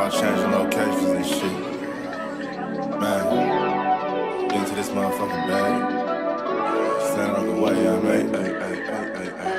about changing locations and shit. Man, get into this motherfucking bag. Stand on the way I made.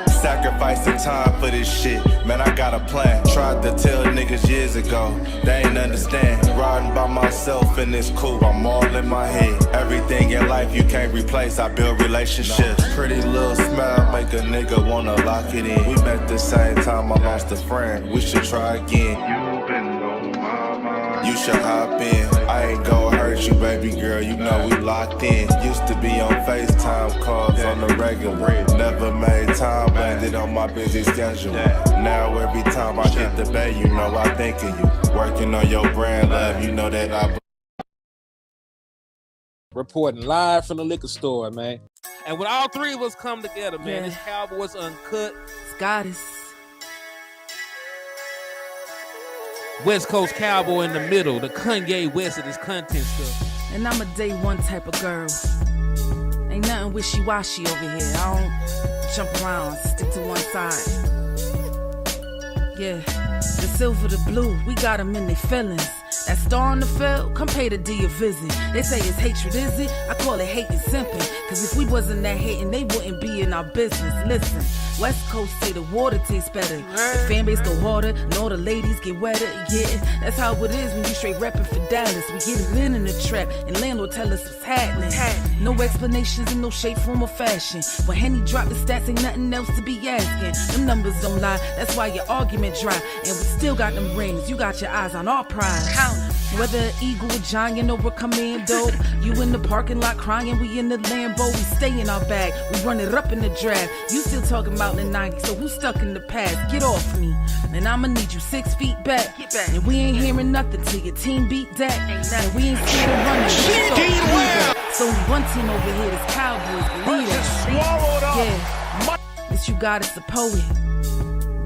Sacrificing time for this shit. Man, I got a plan. Tried to tell niggas years ago. They ain't understand. Riding by myself in this coupe. I'm all in my head. Everything in life you can't replace. I build relationships. Pretty little smile make a nigga wanna lock it in. We met the same time I lost a friend. We should try again. You been on my mind. You should hop in. I ain't gon' hurt you, baby girl. You know we locked in. Used to be on FaceTime calls on the regular. Never made time, landed on my busy schedule. Now every time I hit the bay, you know I think of you. Working on your brand, love, you know that I. Reporting live from the liquor store, man. And when all three of us come together, man, it's Cowboys Uncut. Goddess. West Coast Cowboy in the middle, the Kanye West of this content stuff. And I'm a day one type of girl. Ain't nothing wishy-washy over here. I don't jump around, stick to one side. Yeah, the silver, the blue, we got them in their feelings. That star on the field, come pay the D a visit. They say it's hatred, is it? I call it hate and simping. Cause if we wasn't that hating, they wouldn't be in our business. Listen, West Coast say the water tastes better. The fan base go harder, and all the ladies get wetter. Yeah, that's how it is when you straight reppin' for Dallas. We get it in the trap, and landlord tell us what's happening. No explanations in no shape, form, or fashion. When Henny drop the stats, ain't nothing else to be asking. Them numbers don't lie, that's why your argument dry. And we still got them rings, you got your eyes on our prize. Whether an eagle, a giant, or a commando, you in the parking lot crying, we in the Lambo, we stay in our bag, we run it up in the draft. You still talking about the 90s, so who's stuck in the past? Get off me, and I'ma need you 6 feet back. And we ain't hearing nothing till your team beat that. And we ain't scared of running. So only one team over here is Cowboys, believe that. Yeah, this you got is the poet.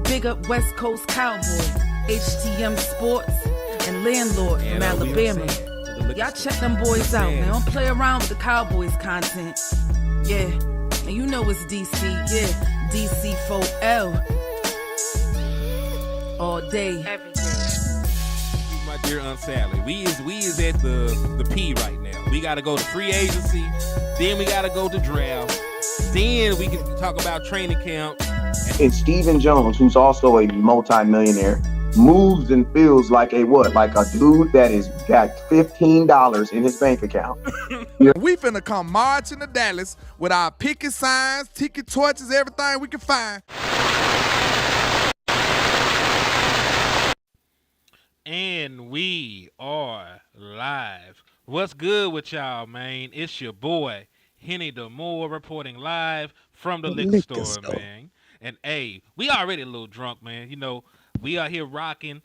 Big up West Coast Cowboy, HTM Sports, and Landlord from Alabama. Y'all check them boys out, man. Don't play around with the Cowboys content. Yeah, and you know it's DC, yeah. DC 4L. All day. Every day. My dear Aunt Sally, we is at the P right now. We gotta go to free agency, then we gotta go to draft, then we can talk about training camp. And Stephen Jones, who's also a multi-millionaire, moves and feels like a what? Like a dude that is got $15 in his bank account. We finna come marching to Dallas with our picket signs, ticket torches, everything we can find. And we are live. What's good with y'all, man? It's your boy, Henny DeMoore, reporting live from the liquor store, man. And hey, we already a little drunk, man. You know, we are here rocking.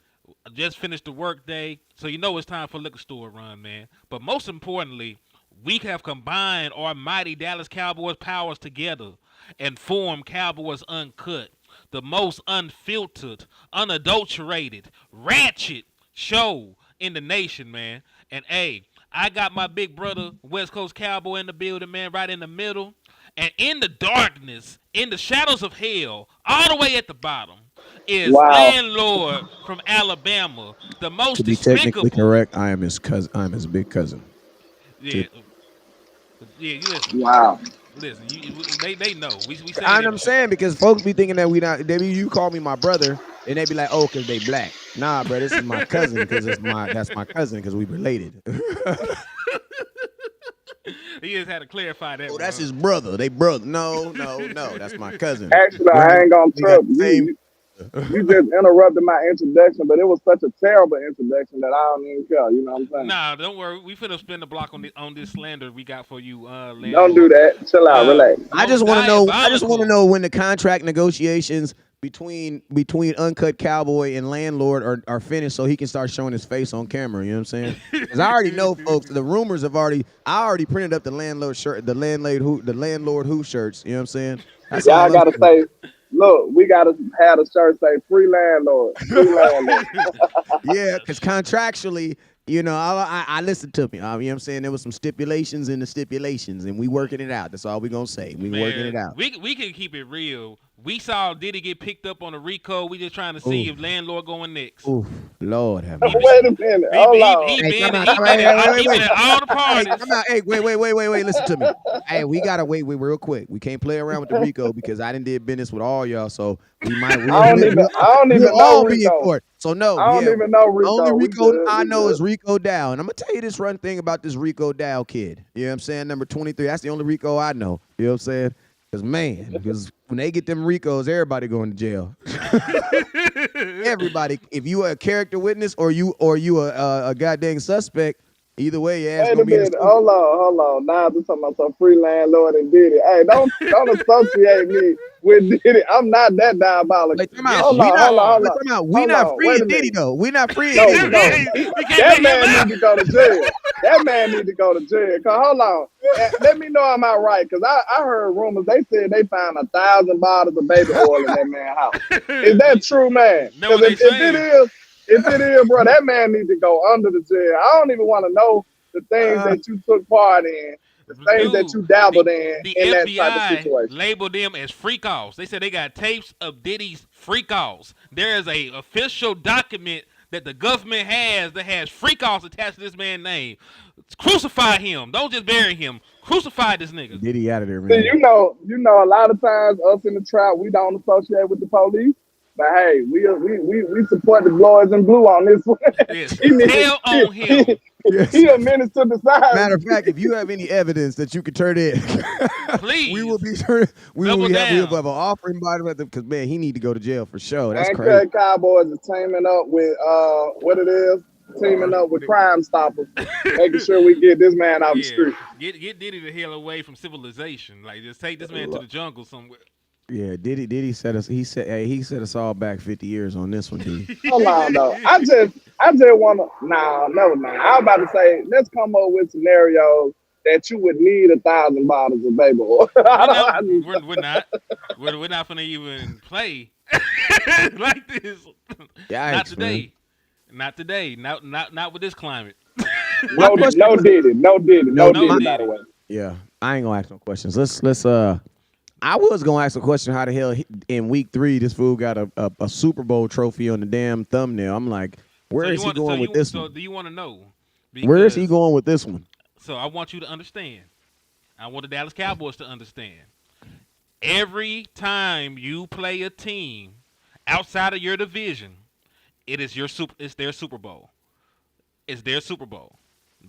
Just finished the work day, so you know it's time for liquor store run, man. But most importantly, we have combined our mighty Dallas Cowboys powers together and formed Cowboys Uncut, the most unfiltered, unadulterated, ratchet show in the nation, man. And hey, I got my big brother, West Coast Cowboy, in the building, man, right in the middle. And in the darkness, in the shadows of hell, all the way at the bottom, is Landlord from Alabama, the most to be despicable. Technically correct, I am his cousin. I am his big cousin. Yeah, you listen. Wow. Listen, they know. We I'm saying because folks be thinking that we not. You call me my brother, and they be like, oh, because they black. Nah, bro, this is my cousin because that's my cousin because we related. He just had to clarify that. Oh, that's his brother. They brother. No, that's my cousin. Actually, I ain't gonna trip you. You just interrupted my introduction, but it was such a terrible introduction that I don't even care. You know what I'm saying? Nah, don't worry. We finna spin the block on this slander we got for you. Don't do that. Chill out. Relax. I just want to know. I just want to know when the contract negotiations between Uncut Cowboy and Landlord are finished, so he can start showing his face on camera. You know what I'm saying? Because I already know, folks. The rumors have already. I already printed up the Landlord shirt, the Landlord Who shirts. You know what I'm saying? That's y'all gotta say. Look, we gotta have a shirt say "Free Landlord." Free Landlord. Yeah, because contractually, you know, I listened to me. You know what I'm saying? There was some stipulations in the stipulations, and we working it out. That's all we gonna say. We working it out. We can keep it real. We saw Diddy get picked up on a RICO. We just trying to see if landlord going next. Oof, Lord have He mercy. be- Wait a minute. Hold on. he Hey, been come out, he come out. been Hey, at, wait, he been wait. at all the Hey, parties. come out. Hey, wait. Listen to me. Hey, we gotta wait real quick. We can't play around with the Rico because I done did business with all y'all, so we might I don't even we'll know all be in Rico. court. So no, I don't yeah. even know Only Rico. We Rico good. I We know good. is Rico Dow. And I'm gonna tell you this run thing about this Rico Dow kid. You know what I'm saying? Number 23. That's the only Rico I know. You know what I'm saying? Because when they get them Ricos, everybody going to jail. Everybody. If you are a character witness or you a goddamn suspect, either way, your ass Wait gonna a be in the minute. street. Hold on. Now I'm talking about some free landlord and Diddy. Hey, don't associate me with Diddy. I'm not that diabolical. Like, come out. Yes, Hold you We on. not. Hold on. are. Hold But on. come out. We Hold not on. Wait a freeing Diddy minute. though. We not freeing No, Diddy. no. We can't That let him man out. need to go to jail. That man need to go to jail. Cause hold on. Let me know I'm out right. Cause I heard rumors. They said they found 1,000 bottles of baby oil in that man's house. Is that true, man? Know Cause what they saying? if it is, bro, that man need to go under the jail. I don't even want to know the things Uh, that you took part in, the things that Dude, you the dabbled the in that type of FBI situation. labeled them as freak offs. They said they got tapes of Diddy's freak offs. There is a official document that the government has that has freak offs attached to this man's name. Crucify him. Don't just bury him. Crucify this nigga. Diddy out of there, See, man. a lot of times us in the trap, we don't associate with the police. But hey, we support the boys in blue on this one. Yes. he, need- Tell on him. Yes. he a menace to the Matter society. of fact, if you have any evidence that you can turn in, we will Please. be turning. We Double will have down. an offering by the because man, he need to go to jail for sure. That's crazy. And Cowboys is teaming up with what it is, teaming up with Crime Stoppers, making sure we get this man out the Yeah. street. Get Diddy the hell away from civilization. Like just take this man to the jungle somewhere. Yeah, Diddy set us. He set us all back 50 years on this one, Diddy. Hold on though. I just wanna never mind. I was about to say, let's come up with scenarios that you would need 1,000 bottles of baby oil. We're not. I need We're not. We're not gonna even play like this. Not Yikes, man. today. Not today. Not with this climate. My question. no Diddy, No, by Diddy. the way. Yeah, I ain't gonna ask no questions. Let's. I was gonna ask a question. How the hell in week 3 this fool got a Super Bowl trophy on the damn thumbnail? I'm like, where is he going with this So one? do you want to know? Where is he Because- going with this one? So I want you to understand. I want the Dallas Cowboys to understand. Every time you play a team outside of your division, it's their Super Bowl. It's their Super Bowl.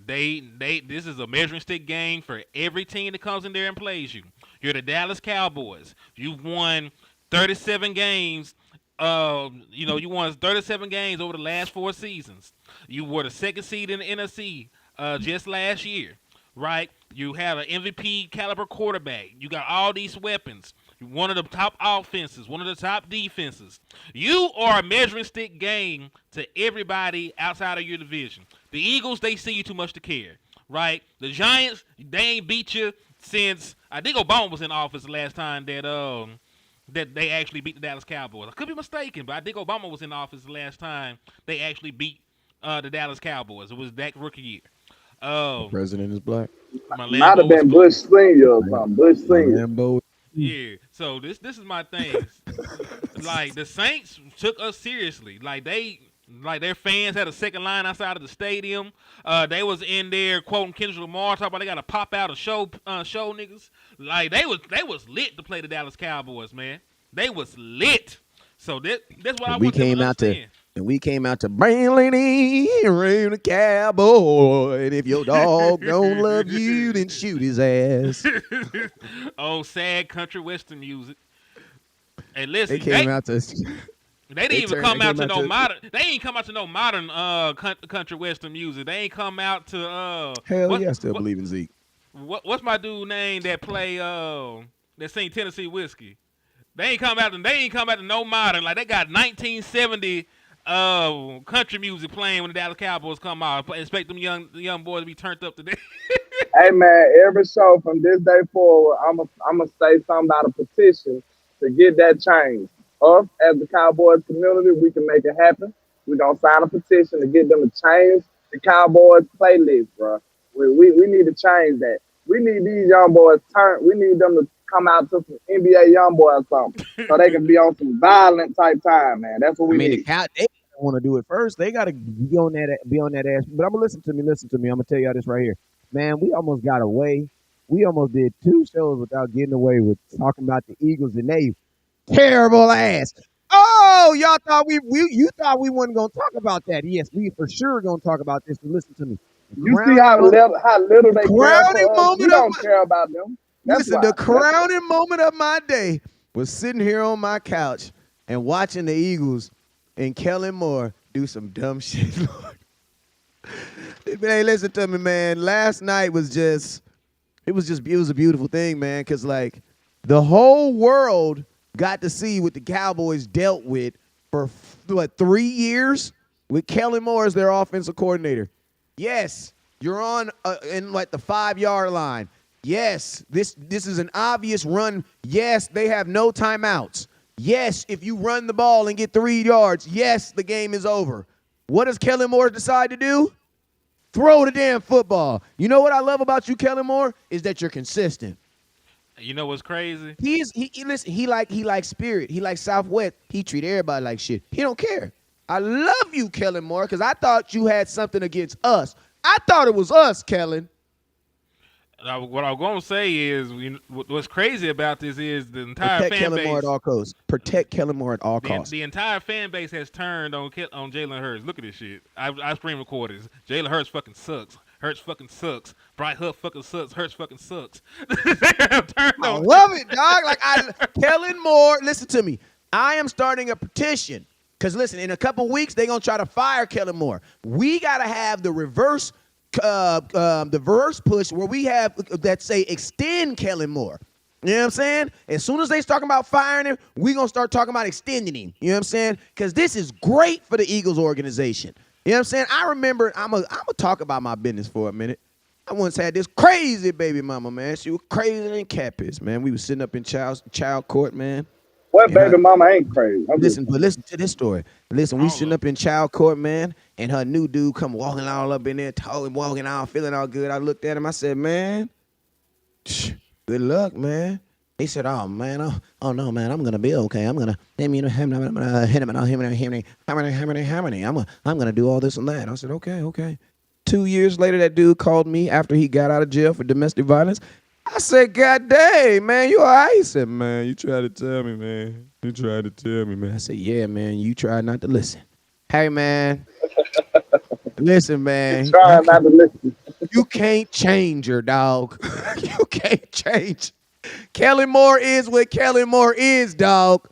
This is a measuring stick game for every team that comes in there and plays you. You're the Dallas Cowboys. You've won 37 games. You won 37 games over the last 4 seasons. You were the second seed in the NFC just last year, right? You have an MVP caliber quarterback. You got all these weapons. You're one of the top offenses, one of the top defenses. You are a measuring stick game to everybody outside of your division. The Eagles, they see you too much to care, right? The Giants, they ain't beat you since I think Obama was in office the last time that they actually beat the Dallas Cowboys. I could be mistaken, but I think Obama was in office the last time they actually beat the Dallas Cowboys. It was that rookie year. The president is black. My Might have Lambo was been blue. Bush Senior or something. Bush Senior. Lambo. Yeah. So this is my thing. Like the Saints took us seriously. Like their fans had a second line outside of the stadium. They was in there quoting Kendrick Lamar talking about they got to pop out a show niggas. Like they was lit to play the Dallas Cowboys, man. They was lit. So that's what I We want them came to out to understand. and we came out to Brantley rain a cowboy. And if your dog don't love you, then shoot his ass. Oh, sad country western music. And They listen, came out to they didn't even turned- come they out came to out no to- modern. They ain't come out to no modern country western music. They ain't come out to hell yeah, I still believe in Zeke. what's my dude name that play that sing Tennessee Whiskey? They ain't come out to no modern. Like they got 1970 country music playing when the Dallas Cowboys come out. I expect them young boys to be turned up today. Hey man, every show from this day forward, I'ma say something about a petition to get that changed. Us as the Cowboys community, we can make it happen. We gonna sign a petition to get them to change the Cowboys playlist, bro. We need to change that. We need these young boys we need them to come out to some NBA young boy or something, so they can be on some violent type time, man. That's what I we mean, need. they want to do it first. They got to be on that ass. But I'm gonna listen to me. Listen to me. I'm gonna tell y'all this right here, man. We almost got away. We almost did 2 shows without getting away with talking about the Eagles and they terrible ass. Oh, y'all thought you thought we wasn't gonna talk about that. Yes, we for sure gonna talk about this. But listen to me. You see how little they care crowning for us. moment We of don't care about them. That's Listen, why. the crowning moment of my day was sitting here on my couch and watching the Eagles and Kellen Moore do some dumb shit. Lord. Hey, listen to me, man. Last night was it was a beautiful thing, man, because like the whole world got to see what the Cowboys dealt with for 3 years with Kellen Moore as their offensive coordinator. Yes, you're on in like the 5-yard line. Yes, this is an obvious run. Yes, they have no timeouts. Yes, if you run the ball and get 3 yards, yes, the game is over. What does Kellen Moore decide to do? Throw the damn football. You know what I love about you, Kellen Moore, is that you're consistent. You know what's crazy? Listen, he like Spirit. He like Southwest. He treat everybody like shit. He don't care. I love you, Kellen Moore, because I thought you had something against us. I thought it was us, Kellen. What I'm going to say is, what's crazy about this is the entire Protect fan Kellen base. Moore at all costs. Protect Kellen Moore at all costs. The entire fan base has turned on Jalen Hurts. Look at this shit. I screen recorded. Jalen Hurts fucking sucks. Hurts fucking sucks. Bright Huff fucking sucks. Hurts fucking sucks. I love it, dog. Kellen Moore, listen to me. I am starting a petition. Because, listen, in a couple weeks, they're going to try to fire Kellen Moore. We got to have the reverse push where we have that say extend Kellen Moore. You know what I'm saying? As soon as they start talking about firing him, we're going to start talking about extending him. You know what I'm saying? Because this is great for the Eagles organization. You know what I'm saying? I remember, I'm going to talk about my business for a minute. I once had this crazy baby mama, man. She was crazier than cat piss, man. We was sitting up in child court, man. What baby mama ain't crazy? Listen to this story. Listen, we sitting up in child court, man, and her new dude come walking all up in there, walking out, feeling all good. I looked at him. I said, man, good luck, man. He said, oh, man, oh no, man, I'm going to be okay. I'm going to hit him, I'm going to do all this and that. I said, okay. 2 years later, that dude called me after he got out of jail for domestic violence. I said, God dang, man, you all right? He said, man, you tried to tell me, man. You tried to tell me, man. I said, yeah, man, you tried not to listen. Hey, man. Listen, man. Trying not to listen. You can't change her, dog. You can't change. Kellen Moore is what Kellen Moore is, dog.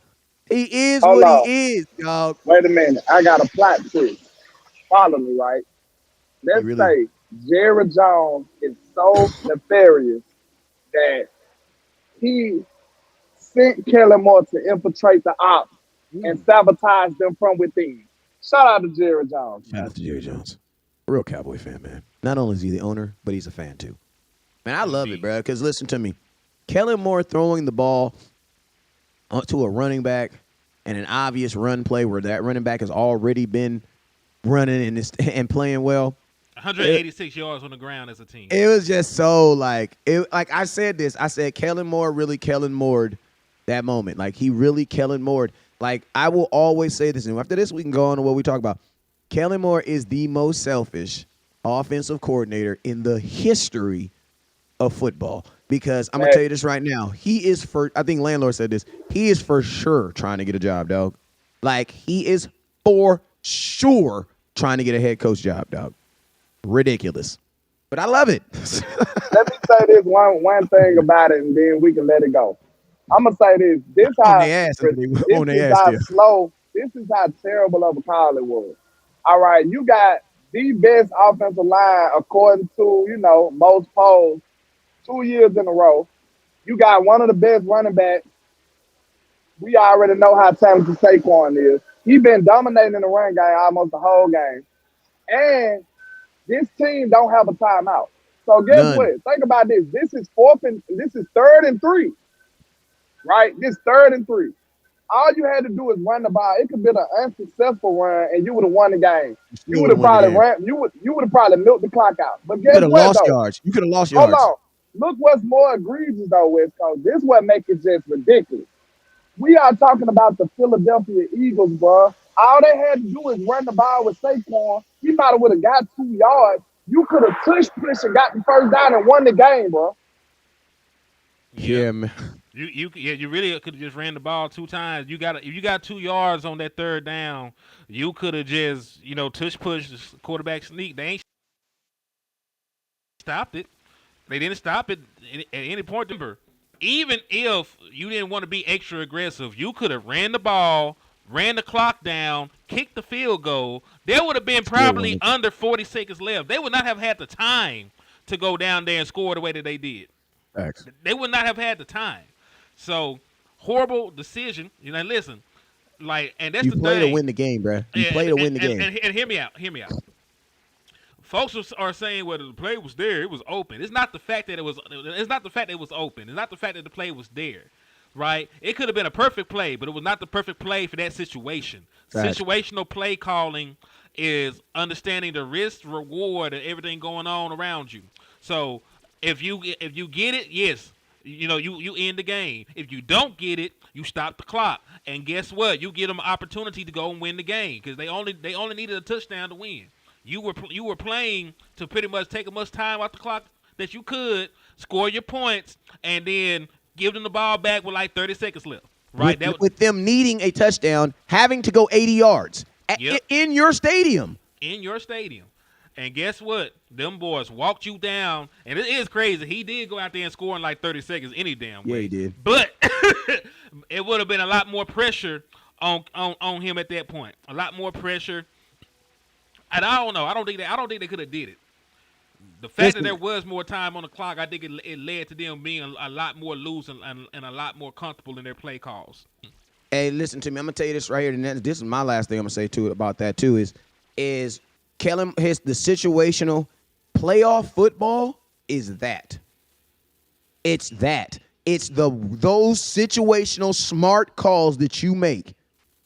He is he is, dog. Wait a minute. I got a plot twist. Follow me, right? Let's say Jerry Jones is so nefarious that he sent Kellen Moore to infiltrate the ops and sabotage them from within. Shout out to Jerry Jones. Shout out to Jerry Jones. Real Cowboy fan, man. Not only is he the owner, but he's a fan too. Man, I love it, bro, because listen to me. Kellen Moore throwing the ball to a running back and an obvious run play where that running back has already been running and playing well. 186 yards on the ground as a team. It was just so like I said this. I said Kellen Moore really Kellen Moored that moment. Like he really Kellen Moored. Like I will always say this, and after this we can go on to what we talk about. Kellen Moore is the most selfish offensive coordinator in the history of football. Because I'm gonna tell you this right now. I think Landlord said this. He is for sure trying to get a job, dog. Like he is for sure trying to get a head coach job, dog. Ridiculous. But I love it. Let me say this one thing about it, and then we can let it go. I'm gonna say this. This is how terrible of a call it was. All right, you got the best offensive line according to most polls 2 years in a row. You got one of the best running backs. We already know how talented Saquon is. He's been dominating the run game almost the whole game, and this team don't have a timeout. So guess what? Think about this. This is 3rd and 3. Right? This 3rd and 3. All you had to do is run the ball. It could have been an unsuccessful run, and you would have won the game. You would have probably milked the clock out. But guess what? You could have lost yards. Hold on. look what's more egregious though, West Coast. This what make it just ridiculous. We are talking about the Philadelphia Eagles, bro. All they had to do is run the ball with Saquon. He might have would have got 2 yards. You could have pushed and got the first down and won the game, bro. Yeah, man. You really could have just ran the ball 2 times. If you got 2 yards on that third down, you could have just tush push the quarterback sneak. They ain't stopped it. They didn't stop it at any point. Even if you didn't want to be extra aggressive, you could have ran the ball, ran the clock down, kicked the field goal. There would have been probably under 40 seconds left. They would not have had the time to go down there and score the way that they did. Thanks. They would not have had the time. So, horrible decision. Listen, and that's you the thing. You play to win the game, bro. You play to win the game. And hear me out. Folks are saying, well, the play was there. It was open. It's not the fact that it was. It's not the fact that it was open. It's not the fact that the play was there, right? It could have been a perfect play, but it was not the perfect play for that situation. Right. Situational play calling is understanding the risk, reward, and everything going on around you. So if you get it, yes, you end the game. If you don't get it, you stop the clock. And guess what? You give them an opportunity to go and win the game because they only needed a touchdown to win. You were playing to pretty much take as much time off the clock that you could, score your points, and then give them the ball back with like 30 seconds left. Right? With them needing a touchdown, having to go 80 yards in your stadium. In your stadium. And guess what? Them boys walked you down, and it is crazy. He did go out there and score in like 30 seconds any damn way. Yeah, he did. But it would have been a lot more pressure on him at that point. A lot more pressure. And I don't know. I don't think they could have did it. The fact that there was more time on the clock, I think it led to them being a lot more loose and a lot more comfortable in their play calls. Hey, listen to me. I'm gonna tell you this right here, and this is my last thing I'm gonna say to it about that too. Is Kellen the situational playoff football is that. It's that. It's those situational smart calls that you make.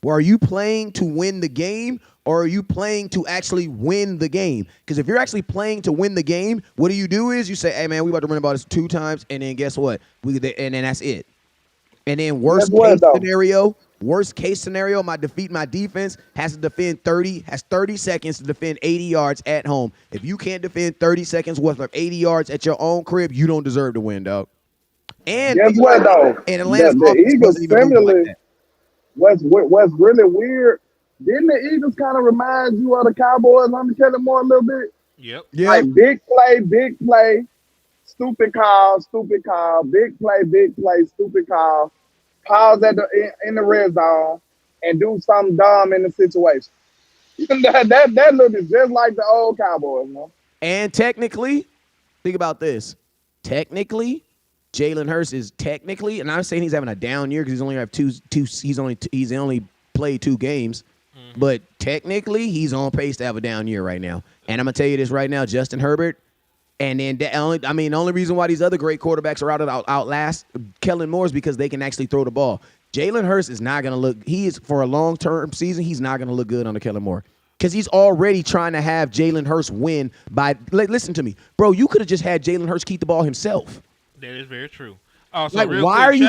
Where are you playing to win the game? Or are you playing to actually win the game? Because if you're actually playing to win the game, what do? Is you say, hey, man, we about to run about this 2 times, and then guess what? And then that's it. And then worst case scenario, my defense has to defend 30 seconds to defend 80 yards at home. If you can't defend 30 seconds worth of 80 yards at your own crib, you don't deserve to win, dog. And guess what, though? And Atlanta's the Eagles similarly, what's really weird, didn't the Eagles kind of remind you of the Cowboys under Kellen Moore a little bit? Yep. Like big play, stupid call, big play, stupid call. Pause in the red zone and do something dumb in the situation. that looks just like the old Cowboys, man. And technically, think about this. Technically, Jalen Hurts is technically, and I'm saying he's having a down year because he's only played 2 games. But technically, he's on pace to have a down year right now. And I'm going to tell you this right now, Justin Herbert. And then the only reason why these other great quarterbacks are outlast Kellen Moore is because they can actually throw the ball. Jalen Hurts is not going to look – he is for a long-term season, he's not going to look good under Kellen Moore. Because he's already trying to have Jalen Hurts win by – listen to me. Bro, you could have just had Jalen Hurts keep the ball himself. That is very true. Also, like, why are you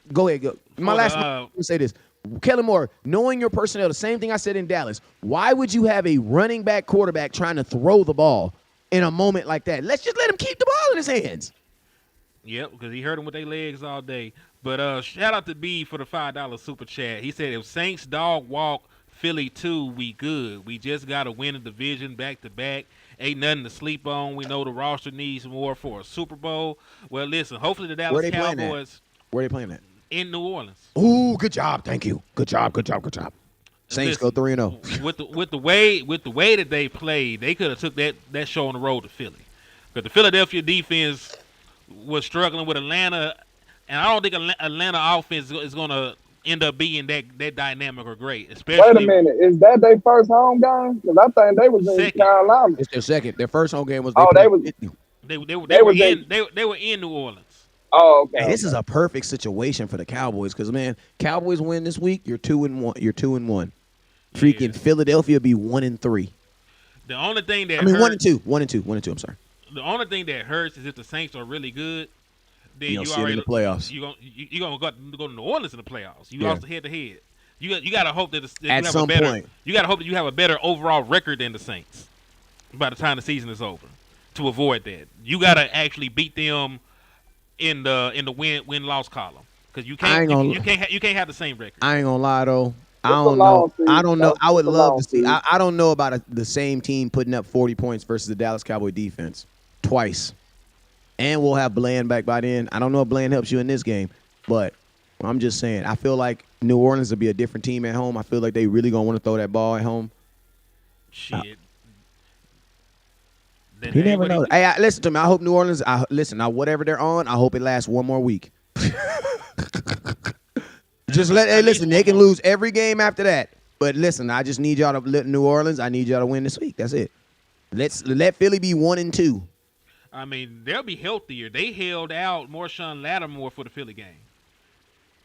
– go ahead, go. My last – let me say this. Kellen Moore, knowing your personnel, the same thing I said in Dallas, why would you have a running back quarterback trying to throw the ball in a moment like that? Let's just let him keep the ball in his hands. Yep, because he hurt him with their legs all day. But shout out to B for the $5 super chat. He said, if Saints dog walk Philly 2, we good. We just got to win a division back-to-back. Ain't nothing to sleep on. We know the roster needs more for a Super Bowl. Well, listen, hopefully the Dallas Cowboys. Where are they playing at? In New Orleans. Ooh, good job. Thank you. Good job. Saints go 3-0. With the way that they played, they could have took that show on the road to Philly. But the Philadelphia defense was struggling with Atlanta, and I don't think Atlanta offense is going to end up being that dynamic or great. Especially. Wait a minute, is that their first home game? Because I think they was in Carolina. It's their second. Their first home game was. They were in New Orleans. Oh, okay. Hey, this is a perfect situation for the Cowboys because, man, Cowboys win this week, you're 2-1. You're 2-1. Freaking Philadelphia be 1-3. The only thing that 1-2. 1-2. I'm sorry. the only thing that hurts is if the Saints are really good. Then You don't you see it in the playoffs. You gonna go to New Orleans in the playoffs. You Yeah. lost head to head. You got to hope that At you have some a better. point. You got to hope that you have a better overall record than the Saints by the time the season is over. To avoid that, you got to actually beat them in the win loss column because you can't have the same record. I ain't gonna lie though. I It's a don't know. long season, I don't know. though. I would It's a love long to see. season. I don't know about the same team putting up 40 points versus the Dallas Cowboy defense twice. And we'll have Bland back by then. I don't know if Bland helps you in this game, but I'm just saying. I feel like New Orleans will be a different team at home. I feel like they really gonna want to throw that ball at home. Shit. Then You that ain't never what know. Hey, listen to me. I hope New Orleans. Listen. Now, whatever they're on, I hope it lasts one more week. Just hey, listen. They can lose every game after that. But listen, I just need y'all to let New Orleans. I need y'all to win this week. That's it. Let Philly be 1-2. I mean, they'll be healthier. They held out Marshawn Lattimore for the Philly game.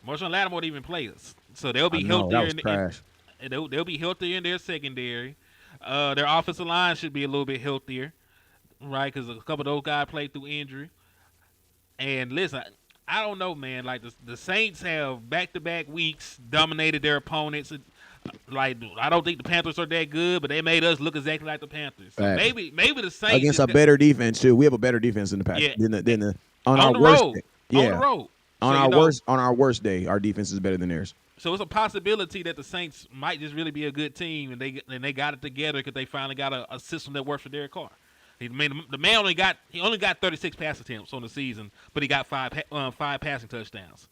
Marshawn Lattimore didn't even play us, so they'll be healthier. They'll be healthier in their secondary. Their offensive line should be a little bit healthier, right? Because a couple of those guys played through injury. And listen, I don't know, man. Like the Saints have back-to-back weeks dominated their opponents. Like I don't think the Panthers are that good, but they made us look exactly like the Panthers. So maybe the Saints against a better defense too. We have a better defense in the past. Yeah. On the our worst road. day. Yeah. On the road. On our worst day, our defense is better than theirs. So it's a possibility that the Saints might just really be a good team, and they got it together because they finally got a system that works for Derek Carr. The man only got 36 pass attempts on the season, but he got five passing touchdowns.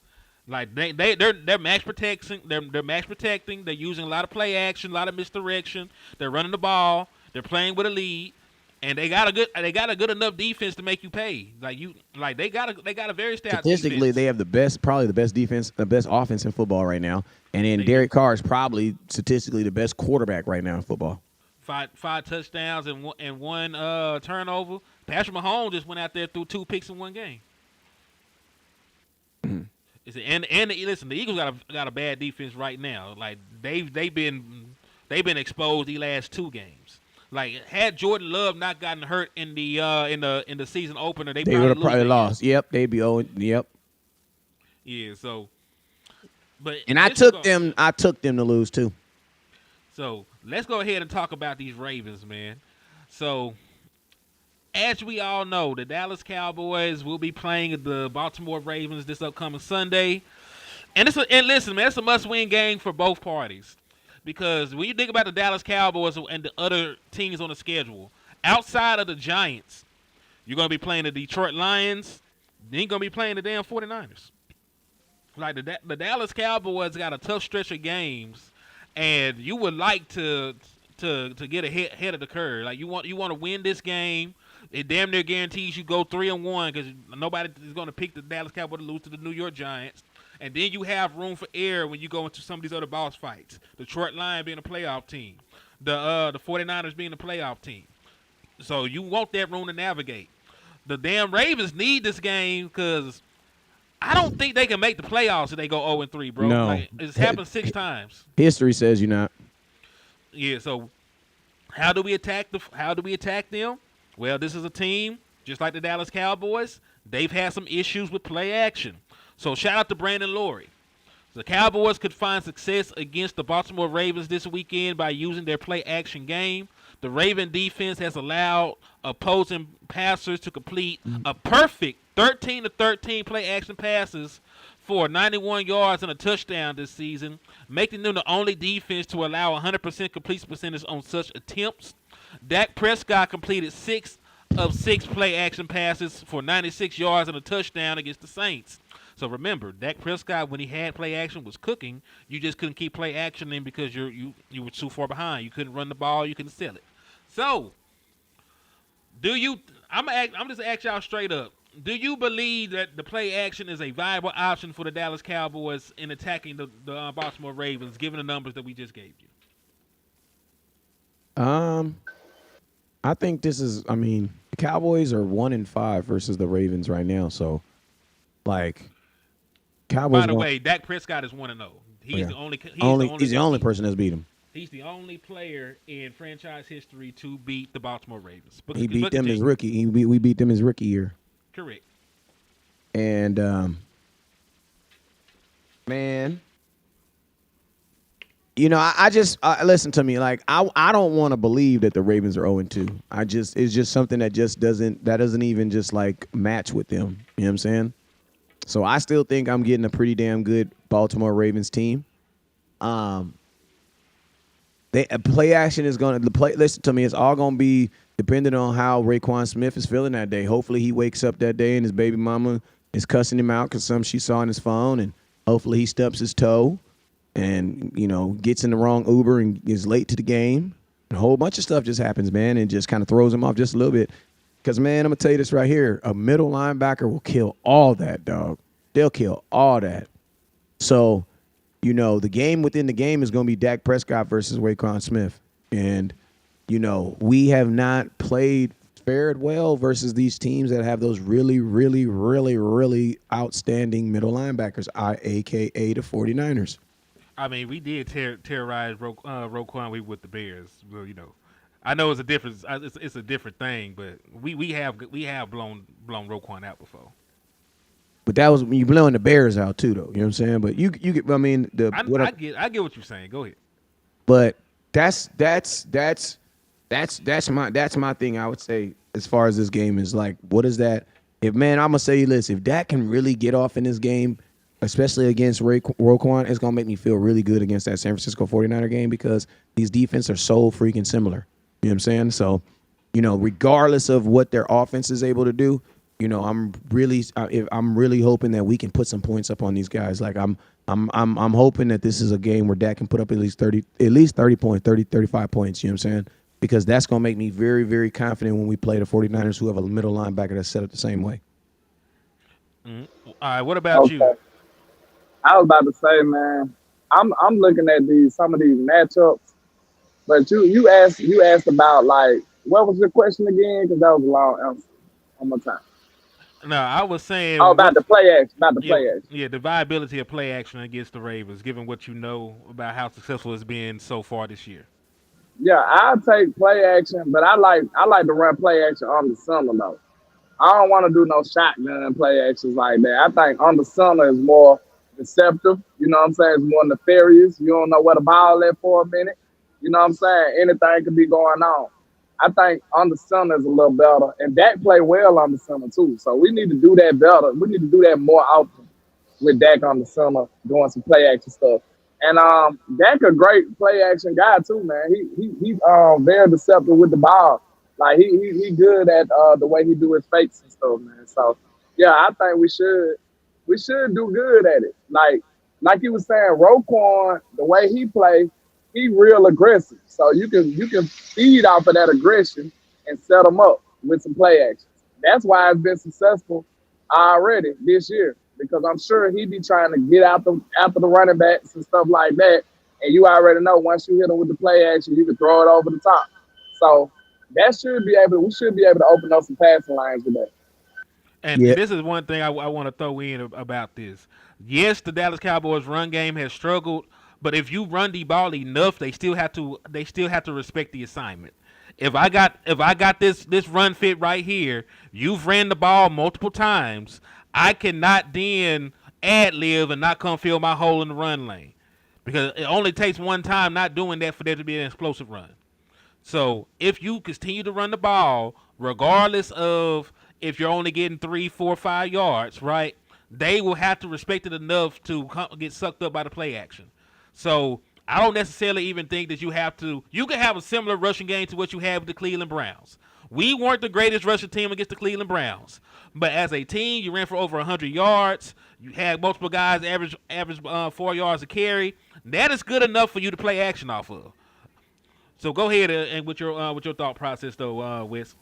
Like they're max protecting. They're max protecting. They're using a lot of play action, a lot of misdirection. They're running the ball. They're playing with a lead, and they got a good enough defense to make you pay. They got a very stout Statistically, defense. they have probably the best defense, the best offense in football right now. And then Derek Carr is probably statistically the best quarterback right now in football. Five touchdowns and one turnover. Patrick Mahomes just went out there threw 2 picks in one game. Listen, the Eagles got a bad defense right now. Like they've been exposed the last 2 games. Like had Jordan Love not gotten hurt in the season opener, they would have probably lost. Game. Yep, they'd be 0. Yep. Yeah. So, but I took them to lose too. So let's go ahead and talk about these Ravens, man. So, as we all know, the Dallas Cowboys will be playing the Baltimore Ravens this upcoming Sunday, and listen, man, it's a must-win game for both parties because when you think about the Dallas Cowboys and the other teams on the schedule, outside of the Giants, you're going to be playing the Detroit Lions, then you're going to be playing the damn 49ers. Like the Dallas Cowboys got a tough stretch of games. And you would like to get ahead of the curve. Like you want to win this game. It damn near guarantees you go 3-1 because nobody is going to pick the Dallas Cowboys to lose to the New York Giants. And then you have room for error when you go into some of these other boss fights. Detroit Lions being a playoff team, the 49ers being a playoff team. So you want that room to navigate. The damn Ravens need this game because I don't think they can make the playoffs if they go 0-3, bro. No. Like, it's happened 6 times. History says you're not. Yeah, so how do we attack them? Well, this is a team, just like the Dallas Cowboys. They've had some issues with play action. So shout out to Brandon Laurie. The Cowboys could find success against the Baltimore Ravens this weekend by using their play action game. The Raven defense has allowed opposing passers to complete a perfect 13-13 play action passes for 91 yards and a touchdown this season, making them the only defense to allow 100% completion percentage on such attempts. Dak Prescott completed 6 of 6 play action passes for 96 yards and a touchdown against the Saints. So remember, Dak Prescott, when he had play action, was cooking. You just couldn't keep play action in because you were too far behind. You couldn't run the ball. You couldn't sell it. So, I'm just asking y'all straight up. Do you believe that the play action is a viable option for the Dallas Cowboys in attacking the Baltimore Ravens, given the numbers that we just gave you? I think the Cowboys are 1-5 versus the Ravens right now. So, Cowboys. By the way, Dak Prescott is 1-0. He's the only person that's beat him. He's the only player in franchise history to beat the Baltimore Ravens. He beat them his continue. rookie. We beat them his rookie year. Correct. And man, you know, I just listen to me. Like I don't want to believe that the Ravens are 0-2. It's just something that just doesn't even just like match with them. You know what I'm saying? So I still think I'm getting a pretty damn good Baltimore Ravens team. Play action is going to play. Listen to me. It's all going to be dependent on how Raekwon Smith is feeling that day. Hopefully he wakes up that day and his baby mama is cussing him out because something she saw on his phone, and hopefully he stubs his toe and, you know, gets in the wrong Uber and is late to the game. A whole bunch of stuff just happens, man, and just kind of throws him off just a little bit. Because, man, I'm going to tell you this right here. A middle linebacker will kill all that, dog. They'll kill all that. So, you know, the game within the game is going to be Dak Prescott versus Raekwon Smith. And, you know, we have not fared well versus these teams that have those really, really, really, really outstanding middle linebackers, a.k.a. the 49ers. I mean, we did terrorize Roquan with the Bears. Well, you know, I know it's a different it's a different thing, but we have blown Roquan out before. But that was when you blowing the Bears out too, though. You know what I'm saying? But you get. I mean, I get what you're saying. Go ahead. But that's my thing. I would say as far as this game is like, what is that? If man, I'm gonna say this: if Dak can really get off in this game, especially against Roquan, it's gonna make me feel really good against that San Francisco 49er game because these defenses are so freaking similar. You know what I'm saying? So, you know, regardless of what their offense is able to do. You know, I'm really hoping that we can put some points up on these guys. Like I'm hoping that this is a game where Dak can put up at least 30 points, 35 points, you know what I'm saying? Because that's going to make me very, very confident when we play the 49ers who have a middle linebacker that's set up the same way. Mm-hmm. All right, what about you? I was about to say, man, I'm looking at some of these matchups, but you asked about like what was your question again? Because that was a long answer. One more time. No, I was saying. About the play action. Yeah, the viability of play action against the Ravens, given what you know about how successful it's been so far this year. Yeah, I'll take play action, but I like to run play action on the center though. I don't want to do no shotgun play actions like that. I think on the center is more deceptive. You know what I'm saying? It's more nefarious. You don't know where the ball at for a minute. You know what I'm saying? Anything could be going on. I think on the center is a little better. And Dak play well on the center too. So we need to do that better. We need to do that more often with Dak on the center, doing some play action stuff. And Dak a great play action guy too, man. He very deceptive with the ball. Like he good at the way he do his fakes and stuff, man. So yeah, I think we should do good at it. Like you was saying, Roquan, the way he play, he real aggressive. So you can feed off of that aggression and set him up with some play actions. That's why it's been successful already this year. Because I'm sure he be trying to get after the running backs and stuff like that. And you already know once you hit him with the play action, you can throw it over the top. So we should be able to open up some passing lines with that. And this is one thing I want to throw in about this. Yes, the Dallas Cowboys run game has struggled, but if you run the ball enough, they still have to respect the assignment. If I got this run fit right here, you've ran the ball multiple times. I cannot then ad-lib and not come fill my hole in the run lane. Because it only takes one time not doing that for there to be an explosive run. So if you continue to run the ball, regardless of if you're only getting 3, 4, 5 yards, right, they will have to respect it enough to get sucked up by the play action. So I don't necessarily even think that you can have a similar rushing game to what you had with the Cleveland Browns. We weren't the greatest rushing team against the Cleveland Browns. But as a team, you ran for over 100 yards. You had multiple guys average 4 yards a carry. That is good enough for you to play action off of. So go ahead and with your thought process, though, Wes.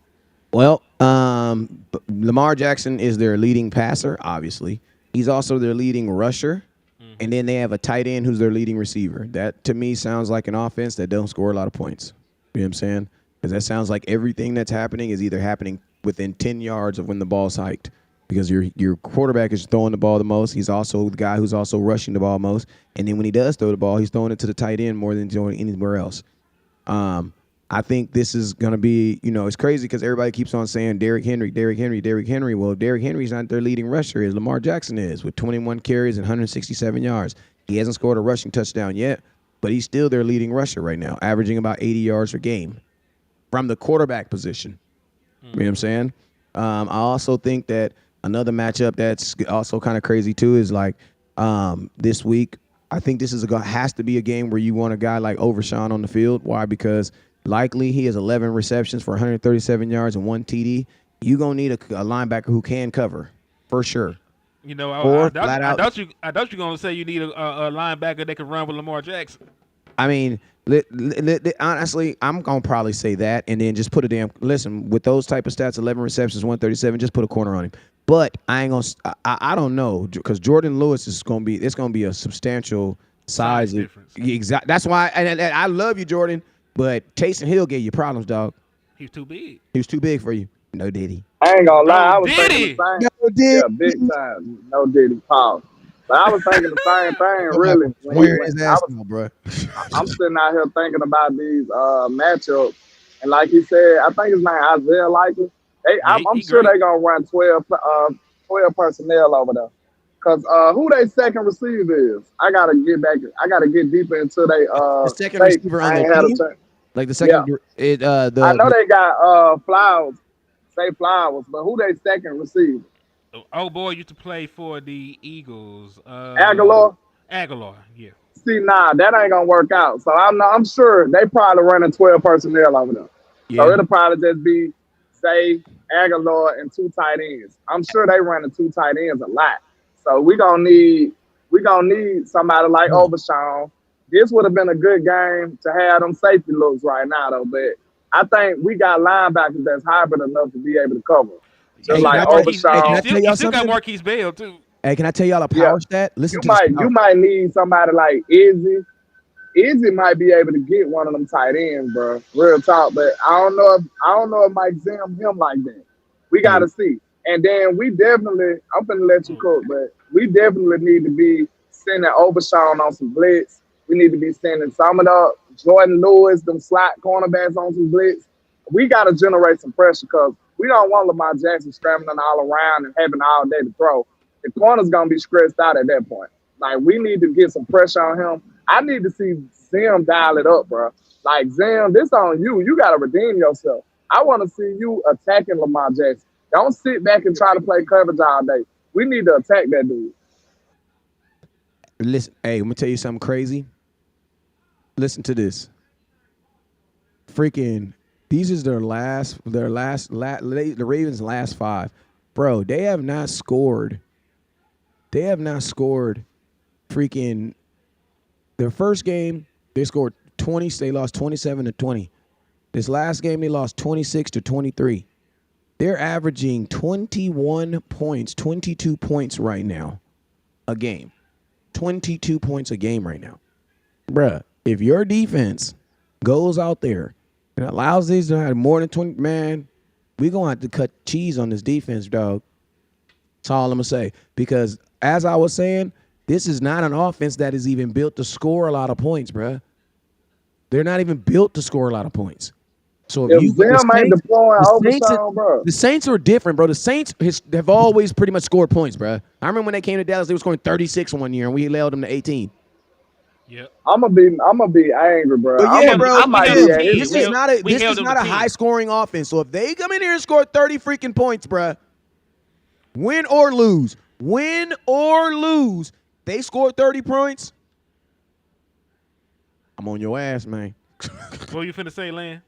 Well, Lamar Jackson is their leading passer, obviously. He's also their leading rusher. Mm-hmm. And then they have a tight end who's their leading receiver. That, to me, sounds like an offense that don't score a lot of points. You know what I'm saying? Because that sounds like everything that's happening is either happening within 10 yards of when the ball's hiked. because your quarterback is throwing the ball the most. He's also the guy who's also rushing the ball most. And then when he does throw the ball, he's throwing it to the tight end more than doing anywhere else. I think this is going to be, it's crazy because everybody keeps on saying Derrick Henry, Derrick Henry, Derrick Henry. Well, Derrick Henry's not their leading rusher, as Lamar Jackson is, with 21 carries and 167 yards. He hasn't scored a rushing touchdown yet, but he's still their leading rusher right now, averaging about 80 yards per game from the quarterback position. You know what I'm saying? I also think that another matchup that's also kind of crazy too is like this week. I think this has to be a game where you want a guy like Overshawn on the field. Why? Because likely he has 11 receptions for 137 yards and 1 TD. You're going to need a linebacker who can cover for sure. I doubt you going to say you need a linebacker that can run with Lamar Jackson. I mean, honestly, I'm going to probably say that and then just put listen, with those type of stats, 11 receptions, 137, just put a corner on him. But I ain't going to I don't know, because Jordan Lewis it's going to be a substantial size difference. Exactly. That's why and I love you, Jordan, but Taysom Hill gave you problems, dog. He's too big. He was too big for you. No diddy. I ain't gonna lie, I was did thinking he? the same. No diddy. Yeah, big time. No diddy. Pause. But I was thinking the same thing, really. I'm sitting out here thinking about these matchups, and like he said, I think his name Isaiah Likely. I'm sure they're gonna run 12 personnel over there. Cause who they second receiver is? I gotta get deeper into they the second receiver on their team. Like the second, I know they got Flowers, Flowers, but who they second receiver? Oh boy, used to play for the Eagles. Aguilar, yeah. See, that ain't gonna work out. So I'm sure they probably running 12 personnel over there. Yeah. So it'll probably just be Aguilar and 2 tight ends. I'm sure they running 2 tight ends a lot. So we gonna need somebody like Overshawn. This would have been a good game to have them safety looks right now, though. But I think we got linebackers that's hybrid enough to be able to cover. Just like Overshawn. He still got Marquise Bell too. Hey, can I tell y'all a power stat? Listen, you might need somebody like Izzy. Izzy might be able to get one of them tight ends, bro. Real talk, but I don't know if Mike Zim him like that. We gotta see. And then I'm finna let you cook, but we definitely need to be sending Overshawn on some blitz. We need to be sending some of the Jordan Lewis, them slot cornerbacks on some blitz. We gotta generate some pressure because we don't want Lamar Jackson scrambling all around and having all day to throw. The corner's gonna be stressed out at that point. Like, we need to get some pressure on him. I need to see Zim dial it up, bro. Like, Zim, this on you. You got to redeem yourself. I want to see you attacking Lamar Jackson. Don't sit back and try to play coverage all day. We need to attack that dude. Listen, hey, I'm going to tell you something crazy. Listen to this. Freaking, these is the Ravens' last 5. Bro, they have not scored freaking their first game. They scored 20. They lost 27-20. This last game, they lost 26-23. They're averaging 21 points, 22 points right now a game. 22 points a game right now. Bruh, if your defense goes out there and allows these to have more than 20, man, we're going to have to cut cheese on this defense, dog. That's all I'm going to say. Because as I was saying, this is not an offense that is even built to score a lot of points, bruh. They're not even built to score a lot of points. So if the Saints are different, bro. The Saints have always pretty much scored points, bruh. I remember when they came to Dallas, they were scoring 36 one year, and we held them to 18. Yep. I'm gonna be angry, bro. This is not a high scoring offense. So if they come in here and score 30 freaking points, bruh, win or lose, they score 30 points, I'm on your ass, man. What you finna say, Lan?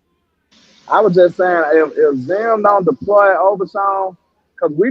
I was just saying, if Zim don't deploy Overshawn, because we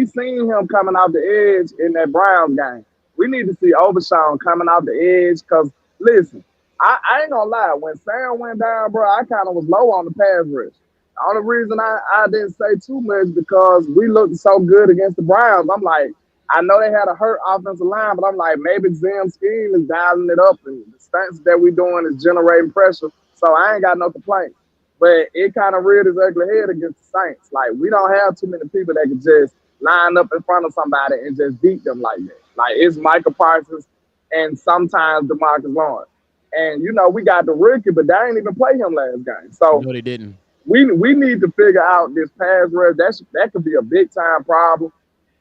seen him coming off the edge in that Browns game. We need to see Overshawn coming off the edge because, listen, I ain't going to lie. When Sam went down, bro, I kind of was low on the pass rush. The only reason I didn't say too much because we looked so good against the Browns. I'm like, I know they had a hurt offensive line, but I'm like, maybe Zim's scheme is dialing it up and the stunts that we doing is generating pressure. So I ain't got no complaints. But it kind of reared its ugly head against the Saints. Like, we don't have too many people that can just line up in front of somebody and just beat them like that. Like it's Michael Parsons and sometimes DeMarcus Lawrence. And we got the rookie, but they ain't even play him last game. So No, they didn't. we need to figure out this pass rush. That could be a big time problem.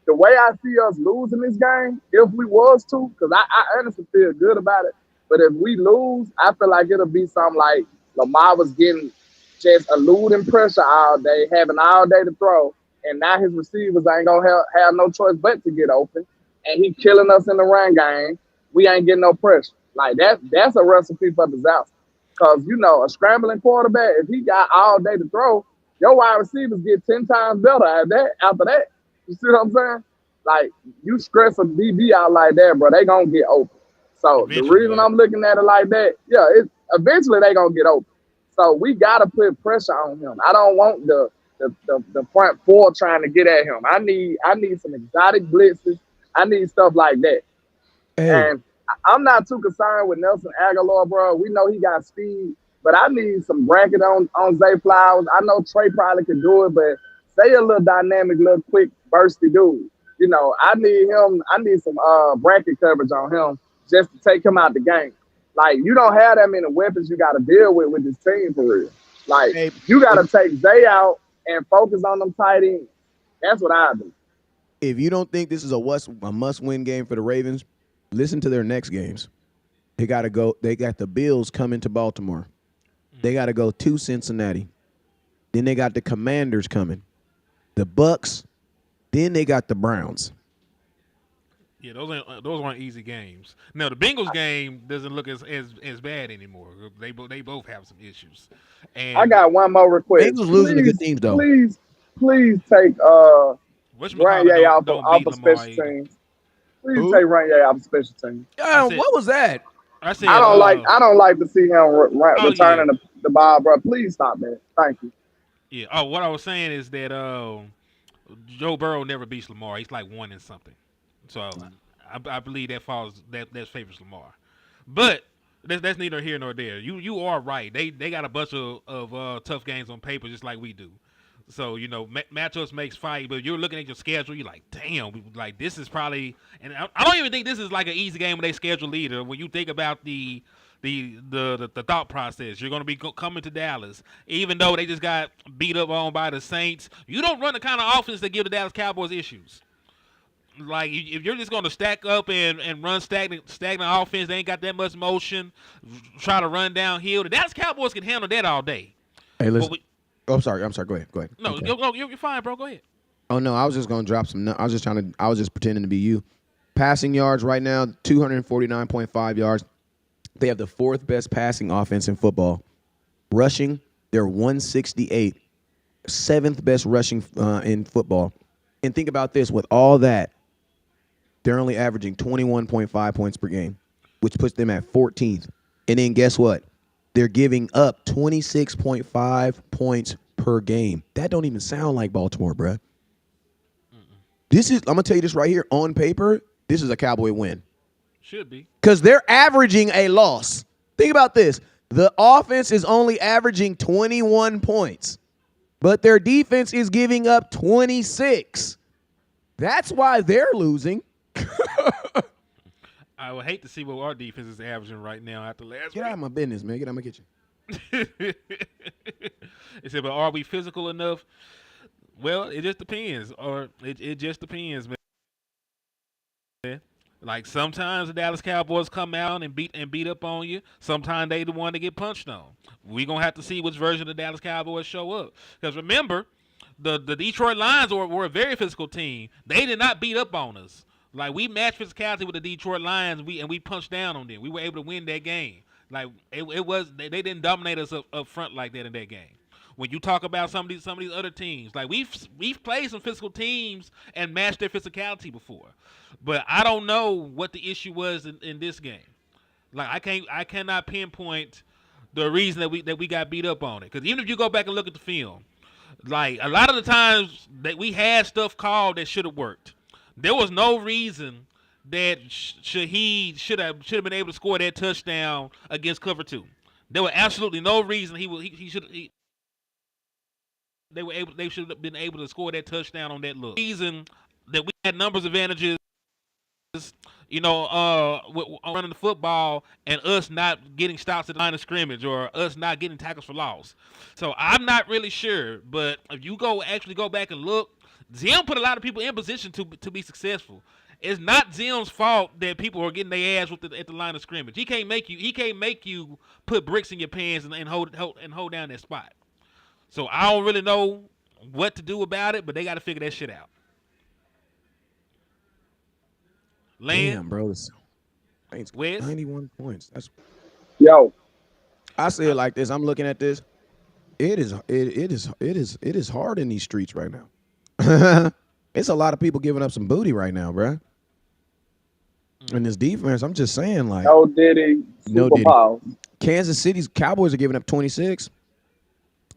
The way I see us losing this game, if we was to, because I honestly feel good about it. But if we lose, I feel like it'll be something like Lamar was getting just eluding pressure all day, having all day to throw, and now his receivers ain't gonna have no choice but to get open, and he killing us in the run game. We ain't getting no pressure. Like that's a recipe for disaster. Because a scrambling quarterback, if he got all day to throw, your wide receivers get 10 times better after that. You see what I'm saying? Like you stress a DB out like that, bro, they gonna get open. So the reason I'm looking at it like that, eventually they gonna get open. So we gotta put pressure on him. I don't want the front four trying to get at him. I need some exotic blitzes. I need stuff like that. Hey. And I'm not too concerned with Nelson Aguilar, bro. We know he got speed, but I need some bracket on Zay Flowers. I know Trey probably could do it, but say a little dynamic, little quick, bursty dude. I need him. I need some bracket coverage on him just to take him out the game. Like, you don't have that many weapons you got to deal with this team for real. Like, you got to take Zay out and focus on them tight ends. That's what I do. If you don't think this is a must-win game for the Ravens, listen to their next games. They got to go. They got the Bills coming to Baltimore. They got to go to Cincinnati. Then they got the Commanders coming. The Bucks. Then they got the Browns. Yeah, those aren't easy games. Now the Bengals game doesn't look as bad anymore. They both have some issues. And I got one more request. Bengals losing to good teams though. Please take Ranye off of special teams. Please take Ranye off of special teams. What was that? I said I don't like to see him returning the ball, bro. Please stop that. Thank you. Yeah. Oh, what I was saying is that Joe Burrow never beats Lamar. He's like 1 in something. So I believe that favors Lamar. But that's neither here nor there. You are right. They got a bunch of tough games on paper just like we do. So, matchups makes fight, but you're looking at your schedule, you're like, damn, like this is probably, and I don't even think this is like an easy game when they schedule either. When you think about the thought process, you're going to be coming to Dallas, even though they just got beat up on by the Saints. You don't run the kind of offense that give the Dallas Cowboys issues. Like, if you're just going to stack up and run stagnant offense, they ain't got that much motion, try to run downhill. The Dallas Cowboys can handle that all day. Hey, listen. I'm sorry. Go ahead. No, okay. You're fine, bro. Go ahead. Oh no, I was just gonna drop some. I was just pretending to be you. Passing yards right now, 249.5 yards. They have the 4th best passing offense in football. Rushing, they're 168, 7th best rushing in football. And think about this: with all that, they're only averaging 21.5 points per game, which puts them at 14th. And then guess what? They're giving up 26.5 points per game. That don't even sound like Baltimore, bruh. I'm going to tell you this right here. On paper, this is a Cowboy win. Should be. Because they're averaging a loss. Think about this. The offense is only averaging 21 points, but their defense is giving up 26. That's why they're losing. I would hate to see what our defense is averaging right now after last week. Get out of my business, man. Get out of my kitchen. They said, but are we physical enough? Well, it just depends. Or it just depends, man. Like, sometimes the Dallas Cowboys come out and beat up on you. Sometimes they the one to get punched on. We're going to have to see which version of the Dallas Cowboys show up. Because remember, the Detroit Lions were a very physical team. They did not beat up on us. Like, we matched physicality with the Detroit Lions, and we punched down on them. We were able to win that game. Like, they didn't dominate us up front like that in that game. When you talk about some of these other teams, like we've played some physical teams and matched their physicality before, but I don't know what the issue was in this game. Like, I cannot pinpoint the reason that we got beat up on it. Because even if you go back and look at the film, like, a lot of the times that we had stuff called that should have worked. There was no reason that he should have been able to score that touchdown against cover 2. There was absolutely no reason they should have been able to score that touchdown on that look. Reason that we had numbers advantages, running the football and us not getting stops at the line of scrimmage or us not getting tackles for loss. So I'm not really sure, but if you actually go back and look, Zim put a lot of people in position to be successful. It's not Zim's fault that people are getting their ass at the line of scrimmage. He can't make you put bricks in your pants and hold down that spot. So I don't really know what to do about it, but they got to figure that shit out. Damn, bro. This Saints Wes? 91 points. That's Yo, I say it like this. I'm looking at this. It is hard in these streets right now. It's a lot of people giving up some booty right now, bro. And this defense, I'm just saying, like, no Diddy, no Super Diddy. Bowl. Kansas City's Cowboys are giving up 26.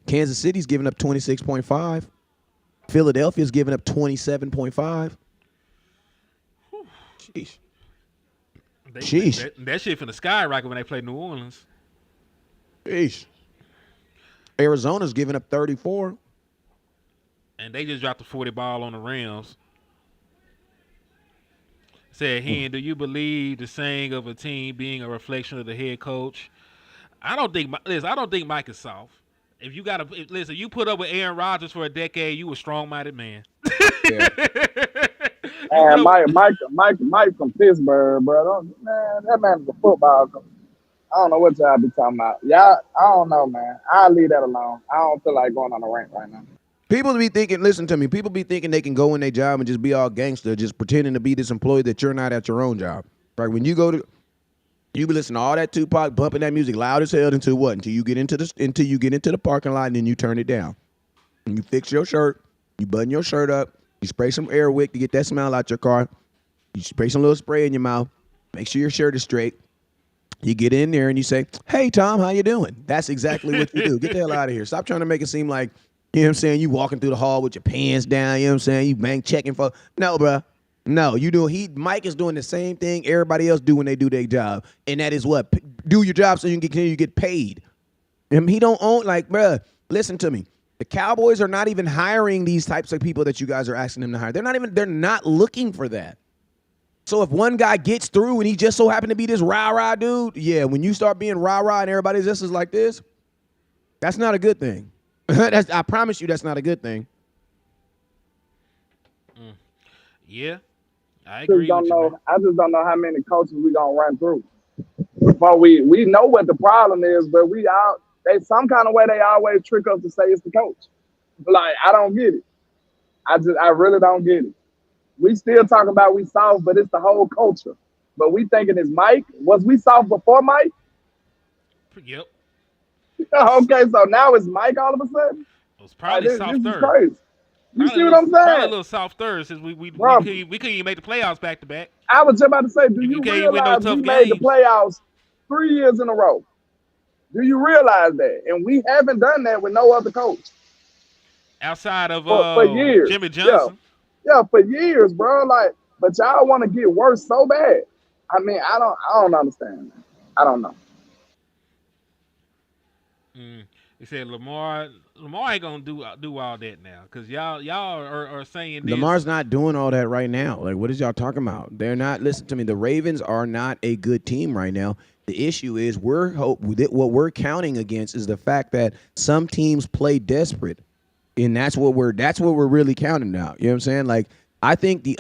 Kansas City's giving up 26.5. Philadelphia's giving up 27.5. Sheesh. Sheesh. That shit finna skyrocket when they play New Orleans. Sheesh. Arizona's giving up 34. And they just dropped a 40 ball on the Rams. Said, Hen, do you believe the saying of a team being a reflection of the head coach? I don't think Mike is soft. If you put up with Aaron Rodgers for a decade, you a strong-minded man. Yeah. And Mike from Pittsburgh, bro. Man, that man's a football coach. I don't know what y'all be talking about. Y'all, I don't know, man. I'll leave that alone. I don't feel like going on a rant right now. People be thinking, listen to me, people be thinking they can go in their job and just be all gangster, just pretending to be this employee that you're not at your own job. Right? When you be listening to all that Tupac, bumping that music loud as hell until what? Until you get into the parking lot and then you turn it down. And you fix your shirt, you button your shirt up, you spray some air wick to get that smell out your car, you spray some little spray in your mouth, make sure your shirt is straight. You get in there and you say, hey, Tom, how you doing? That's exactly what you do. Get the hell out of here. Stop trying to make it seem like, you know what I'm saying, you walking through the hall with your pants down, you know what I'm saying, you bank checking for. No, bro. No, Mike is doing the same thing everybody else do when they do their job. And that is what? Do your job so you can continue to get paid. And he don't own, like, bro, listen to me. The Cowboys are not even hiring these types of people that you guys are asking them to hire. They're not looking for that. So if one guy gets through and he just so happened to be this rah-rah dude, yeah, when you start being rah-rah and everybody just is like this, that's not a good thing. I promise you that's not a good thing. Yeah, I agree with you, man. I just don't know how many coaches we gonna run through. But we know what the problem is, but some kind of way they always trick us to say it's the coach. Like, I don't get it. I really don't get it. We still talking about we soft, but it's the whole culture. But we thinking it's Mike. Was we soft before Mike? Yep. Okay, so now it's Mike all of a sudden? It was probably soft this third. Is crazy. You see what I'm saying? Probably a little soft third since we couldn't even make the playoffs back to back. I was just about to say, do you can't win no realize tough we made the games. playoffs 3 years in a row? Do you realize that? And we haven't done that with no other coach. Outside of for years. Jimmy Johnson. Yeah, for years, bro. Like, but y'all want to get worse so bad. I mean, I don't understand. I don't know. He said Lamar ain't gonna do all that now because y'all are saying this. Lamar's not doing all that right now. Like, what is y'all talking about? They're not. Listen to me. The Ravens are not a good team right now. The issue is what we're counting against is the fact that some teams play desperate, and that's what we're really counting now. You know what I'm saying? Like, I think the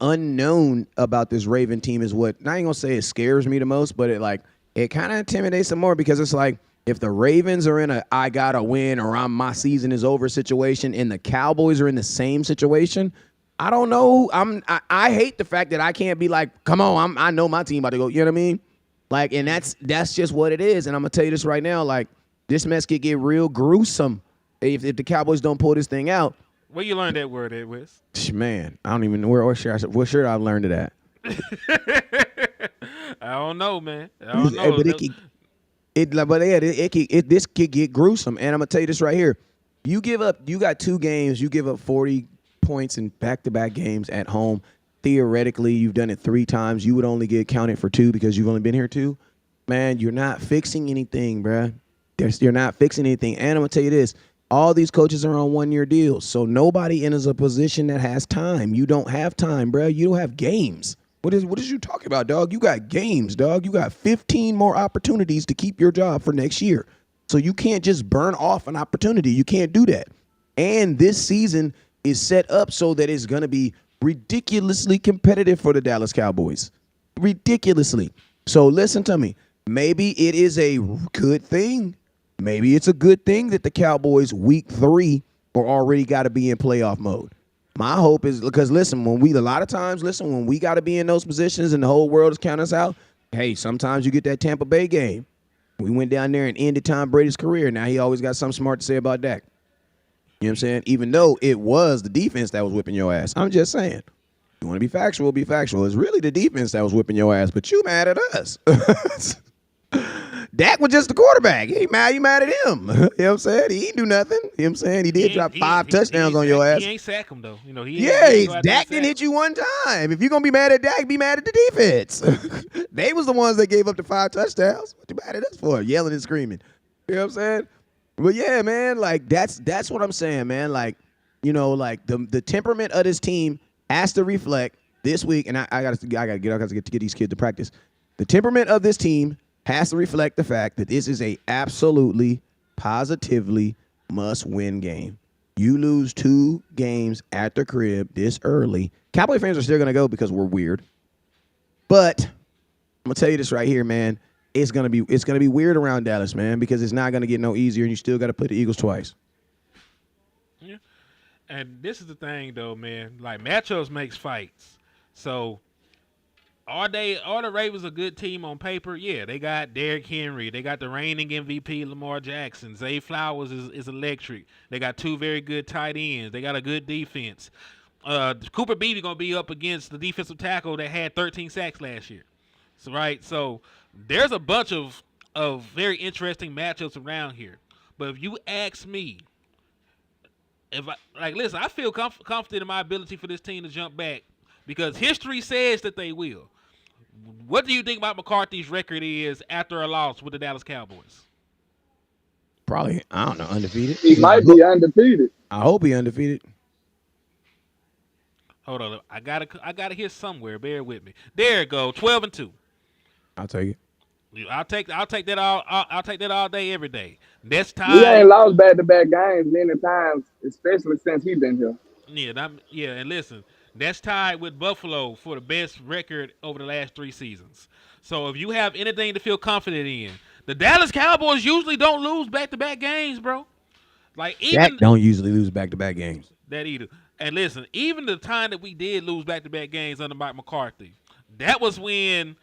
unknown about this Raven team is what I ain't gonna say it scares me the most, but it kind of intimidates them more because it's like, if the Ravens are in a I gotta win or my season is over situation and the Cowboys are in the same situation, I don't know. I hate the fact that I can't be like, come on, I know my team about to go. You know what I mean? Like, and that's just what it is. And I'm gonna tell you this right now, like, this mess could get real gruesome if the Cowboys don't pull this thing out. Where you learned that word at, Wes? Man, I don't even know what shirt I've learned it at. I don't know, man. I don't know. Hey, but this could get gruesome. And I'm gonna tell you this right here. You got 2 games, you give up 40 points in back-to-back games at home. Theoretically, you've done it 3 times. You would only get counted for 2 because you've only been here 2. Man, you're not fixing anything, bruh. You're not fixing anything. And I'm gonna tell you this. All these coaches are on 1-year deals, so nobody enters a position that has time. You don't have time, bro. You don't have games. What is you talking about, dog? You got games, dog. You got 15 more opportunities to keep your job for next year. So you can't just burn off an opportunity. You can't do that. And this season is set up so that it's going to be ridiculously competitive for the Dallas Cowboys. Ridiculously. So listen to me. Maybe it is a good thing. Maybe it's a good thing that the Cowboys week 3 are already got to be in playoff mode. My hope is because listen, when we got to be in those positions and the whole world is counting us out, hey, sometimes you get that Tampa Bay game. We went down there and ended Tom Brady's career. Now he always got something smart to say about Dak. You know what I'm saying? Even though it was the defense that was whipping your ass. I'm just saying. You want to be factual, be factual. It's really the defense that was whipping your ass, but you mad at us. Dak was just the quarterback. You mad at him. You know what I'm saying? He didn't do nothing. You know what I'm saying? He did drop 5 touchdowns on your ass. He ain't sack him, though. Dak didn't hit you one time. If you're going to be mad at Dak, be mad at the defense. They was the ones that gave up the 5 touchdowns. What you mad at us for? Yelling and screaming. You know what I'm saying? But yeah, man, like that's what I'm saying, man. Like, you know, like the temperament of this team has to reflect this week, and I gotta get these kids to practice. The temperament of this team has to reflect the fact that this is a absolutely, positively must-win game. You lose 2 games at the crib this early. Cowboy fans are still gonna go because we're weird. But I'm gonna tell you this right here, man. It's gonna be weird around Dallas, man, because it's not gonna get no easier, and you still got to play the Eagles twice. Yeah, and this is the thing, though, man. Like matchups makes fights. So are the Ravens a good team on paper? Yeah, they got Derrick Henry, they got the reigning MVP Lamar Jackson. Zay Flowers is electric. They got 2 very good tight ends. They got a good defense. Cooper Beebe gonna be up against the defensive tackle that had 13 sacks last year. So there's a bunch of very interesting matchups around here. But if you ask me, listen, I feel confident in my ability for this team to jump back because history says that they will. What do you think about McCarthy's record is after a loss with the Dallas Cowboys? Probably, I don't know, undefeated. He might be undefeated. I hope he undefeated. Hold on, I gotta hear somewhere. Bear with me. There it go, 12-2. I'll take it. I'll take that all. I'll take that all day, every day. Next time We ain't lost back-to-back games many times, especially since he been here. Yeah, and listen, that's tied with Buffalo for the best record over the last 3 seasons. So if you have anything to feel confident in, the Dallas Cowboys usually don't lose back-to-back games, bro. Like even Dak don't usually lose back-to-back games. That either. And listen, even the time that we did lose back-to-back games under Mike McCarthy, that was when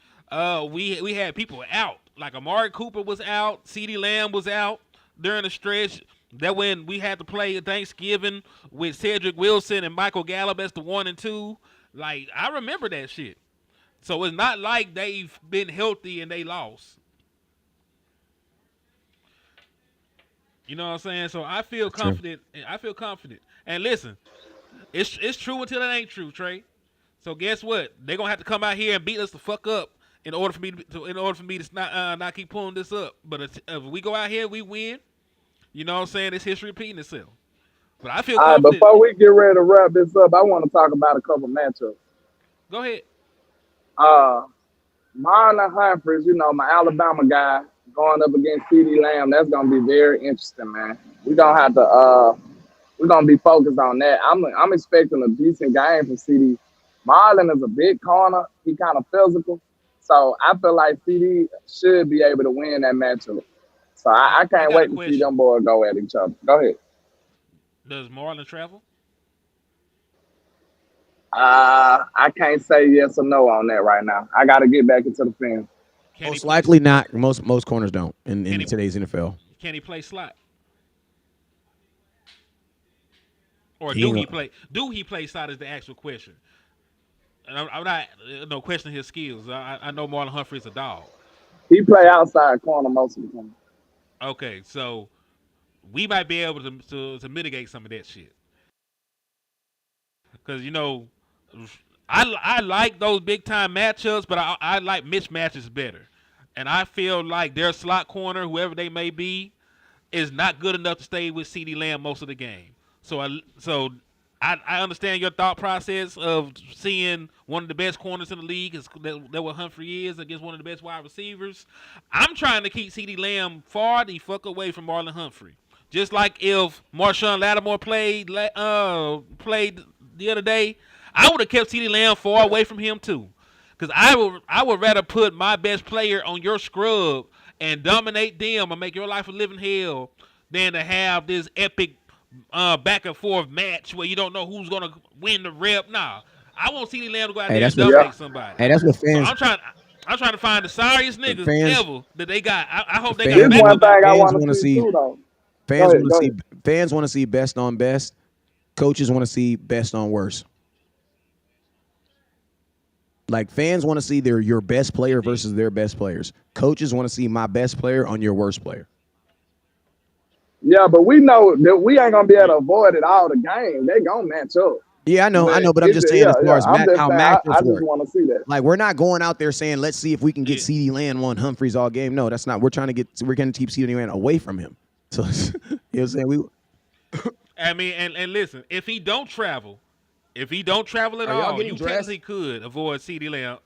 we had people out. Like Amari Cooper was out, CeeDee Lamb was out during the stretch. That when we had to play Thanksgiving with Cedric Wilson and Michael Gallup as the 1 and 2. Like, I remember that shit. So it's not like they've been healthy and they lost. You know what I'm saying? So I feel confident. I feel confident. And listen, it's true until it ain't true, Trey. So guess what? They're gonna have to come out here and beat us the fuck up in order for me to not keep pulling this up. But if we go out here, we win. You know what I'm saying? It's history repeating itself. But I feel confident. Before we get ready to wrap this up, I want to talk about a couple matchups. Go ahead. Marlon Humphreys, you know, my Alabama guy, going up against CeeDee Lamb. That's gonna be very interesting, man. We're gonna be focused on that. I'm expecting a decent game from CeeDee. Marlon is a big corner. He kind of physical. So I feel like CeeDee should be able to win that matchup. So I can't wait to see them boys go at each other. Go ahead. Does Marlon travel? I can't say yes or no on that right now. I got to get back into the film. Most likely not. Most corners don't in today's NFL. Can he play slot? Or do he play slot is the actual question. And I'm not questioning his skills. I know Marlon Humphrey's a dog. He play outside corner most of the time. Okay, so we might be able to mitigate some of that shit. Because, you know, I like those big-time matchups, but I like mismatches better. And I feel like their slot corner, whoever they may be, is not good enough to stay with CeeDee Lamb most of the game. So I understand your thought process of seeing one of the best corners in the league is that what Humphrey is against one of the best wide receivers. I'm trying to keep CeeDee Lamb far the fuck away from Marlon Humphrey. Just like if Marshawn Lattimore played the other day, I would have kept CeeDee Lamb far away from him too. Because I would rather put my best player on your scrub and dominate them and make your life a living hell than to have this epic back and forth match where you don't know who's gonna win the rep. Nah, I want CeeDee Lamb to go out there and dominate somebody. Hey, that's what fans. So I'm trying to find the sorriest niggas ever that they got. I hope they This got. one thing I fans want to see too, though. Fans want to see best on best. Coaches want to see best on worst. Like fans want to see your best player versus their best players. Coaches want to see my best player on your worst player. Yeah, but we know that we ain't gonna be able to avoid it all the game. They gonna match up. Yeah, I know, but I'm just saying as far as how matchups I just work. want to see that. Like we're not going out there saying let's see if we can get CeeDee Lamb on Humphreys all game. No, that's not. We're going to keep CeeDee Lamb away from him. So you know what I'm saying? I mean, and listen, if he don't travel at all, you technically could avoid CeeDee Lamb.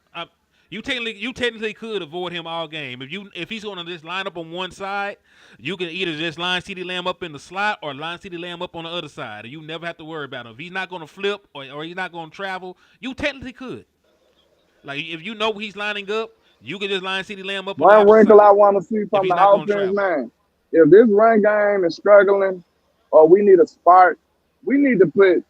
You technically could avoid him all game. If he's going to just line up on one side, you can either just line CeeDee Lamb up in the slot or line CeeDee Lamb up on the other side, and you never have to worry about him. If he's not going to flip or he's not going to travel, you technically could. Like if you know he's lining up, you can just line CeeDee Lamb up. One wrinkle I want to see from the offense, man. If this run game is struggling, or we need a spark, we need to put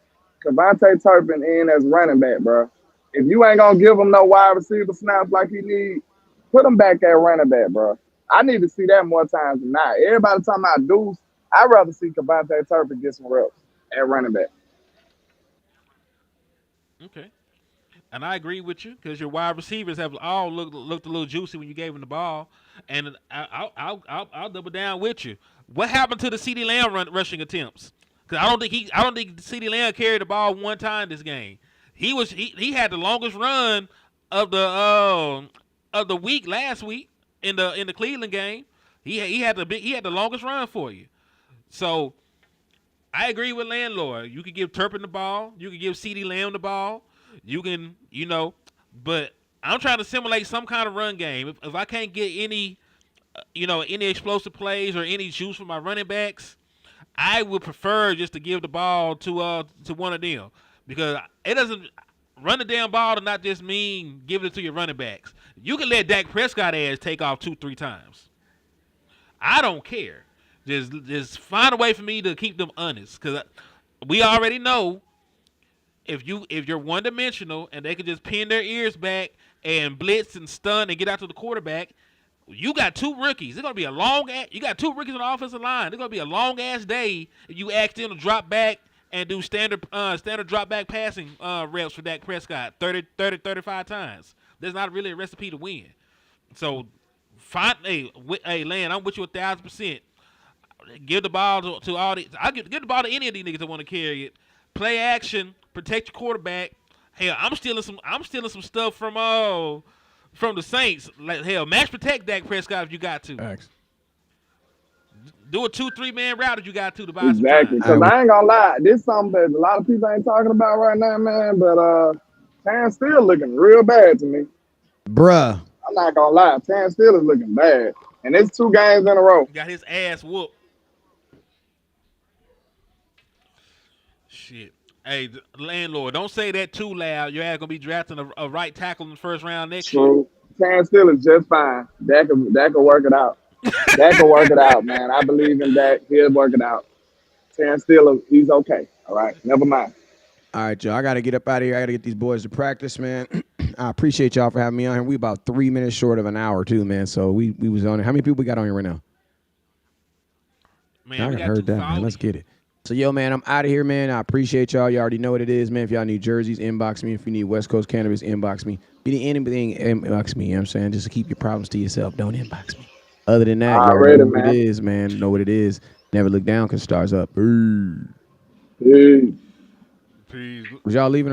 Kevontae Turpin in as running back, bro. If you ain't gonna give him no wide receiver snaps like he need, put him back at running back, bro. I need to see that more times than not. Everybody talking about Deuce. I'd rather see Kevontae Turpin get some reps at running back. Okay. And I agree with you because your wide receivers have all looked a little juicy when you gave them the ball. And I'll double down with you. What happened to the CeeDee Lamb rushing attempts? Because I don't think CeeDee Lamb carried the ball one time this game. He had the longest run of the week last week in the Cleveland game. He had the longest run for you. So I agree with Landlord. You could give Turpin the ball. You could give CeeDee Lamb the ball. You can, but I'm trying to simulate some kind of run game. If I can't get any explosive plays or any juice from my running backs, I would prefer just to give the ball to one of them because it doesn't run the damn ball to not just mean giving it to your running backs. You can let Dak Prescott ass take off 2-3 times. I don't care. Just find a way for me to keep them honest because we already know. If you're one dimensional and they can just pin their ears back and blitz and stun and get out to the quarterback, you got two rookies. It's gonna be you got two rookies on the offensive line. It's gonna be a long ass day if you ask them to drop back and do standard drop back passing reps for Dak Prescott 35 times. That's not really a recipe to win. So hey, Land, I'm with you 1,000%. Give the ball to all these. I'll give the ball to any of these niggas that want to carry it. Play action. Protect your quarterback. Hell, I'm stealing some stuff from the Saints. Like hell, max protect Dak Prescott if you got to. Thanks. Do a 2-3 man route if you got to buy exactly. Because I ain't gonna lie, this is something that a lot of people ain't talking about right now, man. But Tan still looking real bad to me. Bruh. I'm not gonna lie, Tan still is looking bad, and it's 2 games in a row. Got his ass whooped. Shit. Hey, Landlord, don't say that too loud. Your ass gonna be drafting a right tackle in the first round next year. Tan still is just fine. That can work it out. That can work it out, man. I believe in that. He'll work it out. Tan still, he's okay. All right, never mind. All right, y'all. I gotta get up out of here. I gotta get these boys to practice, man. I appreciate y'all for having me on here. We about 3 minutes short of an hour too, man. So we was on here. How many people we got on here right now? Man, I heard that, man. Let's get it. So, yo, man, I'm out of here, man. I appreciate y'all. You already know what it is, man. If y'all need jerseys, inbox me. If you need West Coast cannabis, inbox me. If you need anything, inbox me. You know what I'm saying? Just to keep your problems to yourself. Don't inbox me. Other than that, y'all know what it is, man. Know what it is. Never look down because stars up. Peace. Peace. Was y'all leaving?